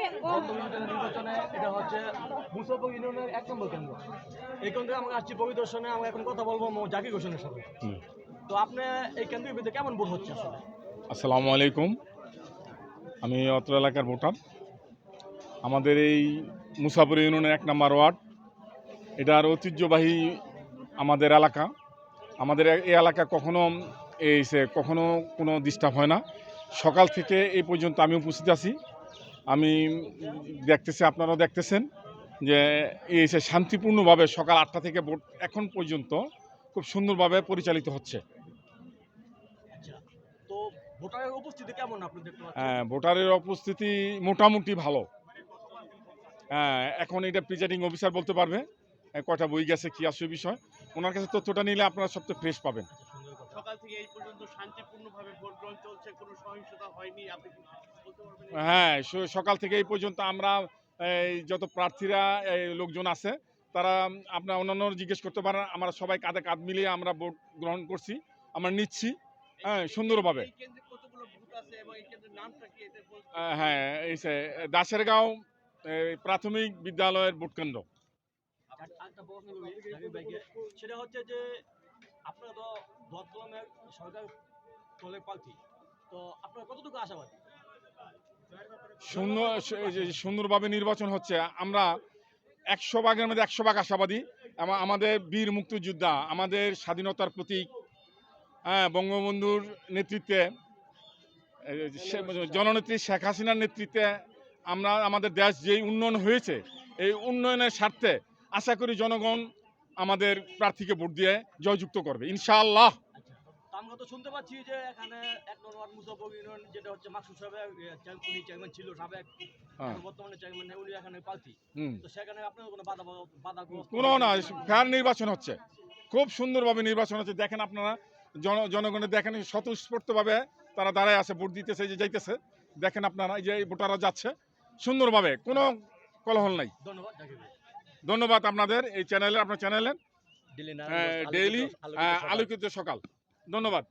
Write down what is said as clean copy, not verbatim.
নির্বাচনে এটা হচ্ছে মুসাফর ইউনিয়নের ১ নম্বর কেন্দ্র। এই কেন্দ্রে আমরা আসছি পরিদর্শনে। আমরা এখন কথা বলবো জাকির হোসেনের সাথে। তো আপনি এই কেন্দ্রের ভিতরে কেমন ভোট হচ্ছে আসলে? আসসালামু আলাইকুম, আমি অত্র এলাকার ভোটার। আমাদের এই মুসাফর ইউনিয়নের ১ নম্বর ওয়ার্ড, এটার ঐতিহ্যবাহী আমাদের এলাকা। আমাদের এই এলাকা কখনো কোনো ডিস্টার্ব হয় না। সকাল থেকে এই পর্যন্ত আমি উপস্থিত আছি। আমি দেখতেছি, আপনারাও দেখতেছেন যে শান্তিপূর্ণভাবে সকাল ৮টা থেকে ভোট এখন পর্যন্ত খুব সুন্দরভাবে পরিচালিত হচ্ছে। তো ভোটারের উপস্থিতি কেমন আপনি দেখতে পাচ্ছেন? হ্যাঁ, ভোটারের উপস্থিতি মোটামুটি ভালো। হ্যাঁ, এখন এটা প্রিজাইডিং অফিসার বলতে পারবে কয়টা বই গেছে, কি আসছে বিষয়। ওনার কাছে তথ্যটা নিলে আপনারা সবচেয়ে ফ্রেশ পাবেন। সকাল থেকে এই পর্যন্ত শান্তিপূর্ণভাবে ভোট গ্রহণ চলছে, কোনো সহিংসতা হয়নি, আপনি কি বলতে পারবেন? হ্যাঁ, সকাল থেকে এই পর্যন্ত আমরা যত প্রার্থীরা লোকজন আছে তারা আপনার অন্যান্য জিজ্ঞেস করতে পারেন, আমরা সবাই কাঁধে কাঁধ মিলিয়ে আমরা ভোট গ্রহণ করছি, আমরা নিচ্ছি সুন্দরভাবে। এই কেন্দ্রে কতগুলো বুথ আছে এবং এই কেন্দ্রের নামটা কি এটা বলতে? হ্যাঁ, এই দাসেরগাঁও প্রাথমিক বিদ্যালয়ের ভোট কেন্দ্র। একটা প্রশ্ন করি জাকির ভাইকে। সেটা হচ্ছে যে আপনারা তো বর্তমানের সরকার দলের প্রার্থী। তো আপনারা কতটুকু আশাবাদী? সুন্দরভাবে নির্বাচন হচ্ছে। আমরা ১০০ ভাগের মধ্যে ১০০ ভাগ আশাবাদী। আমাদের বীর মুক্তিযোদ্ধা, আমাদের স্বাধীনতার প্রতীক, বঙ্গবন্ধুর নেতৃত্বে, জননেত্রী শেখ হাসিনার নেতৃত্বে আমাদের দেশ যেই উন্নয়ন হয়েছে, এই উন্নয়নের স্বার্থে আশা করি জনগণ আমাদের প্রার্থীকে ভোট দিয়ে জয়যুক্ত করবে ইনশাআল্লাহ। আমরা তো শুনতে পাচ্ছি যে এখানে ১ নম্বর ওয়ার্ড মুসাফর ইউনিয়ন, যেটা হচ্ছে মাকসুদ সাহেব, উনি চেয়ারম্যান ছিল সাবেক, বর্তমানে চেয়ারম্যান উনি এখানে প্রার্থী। তো সেখানে আপনার কোনো বাধা কোনো না, ফেয়ার নির্বাচন হচ্ছে, খুব সুন্দরভাবে নির্বাচন হচ্ছে। দেখেন আপনারা, জনগণের দেখেন স্বতঃস্ফূর্তভাবে তারা দাঁড়ায় আছে, ভোট দিতেছে, যে যাইতেছে। দেখেন আপনারা, এই যে ভোটাররা যাচ্ছে সুন্দরভাবে, কোনো কলহল নাই। ধন্যবাদ জাকির ভাই। ধন্যবাদ আপনাদের এই চ্যানেলে, আপনার চ্যানেলে ডেইলি আলোকিত সকাল। ধন্যবাদ।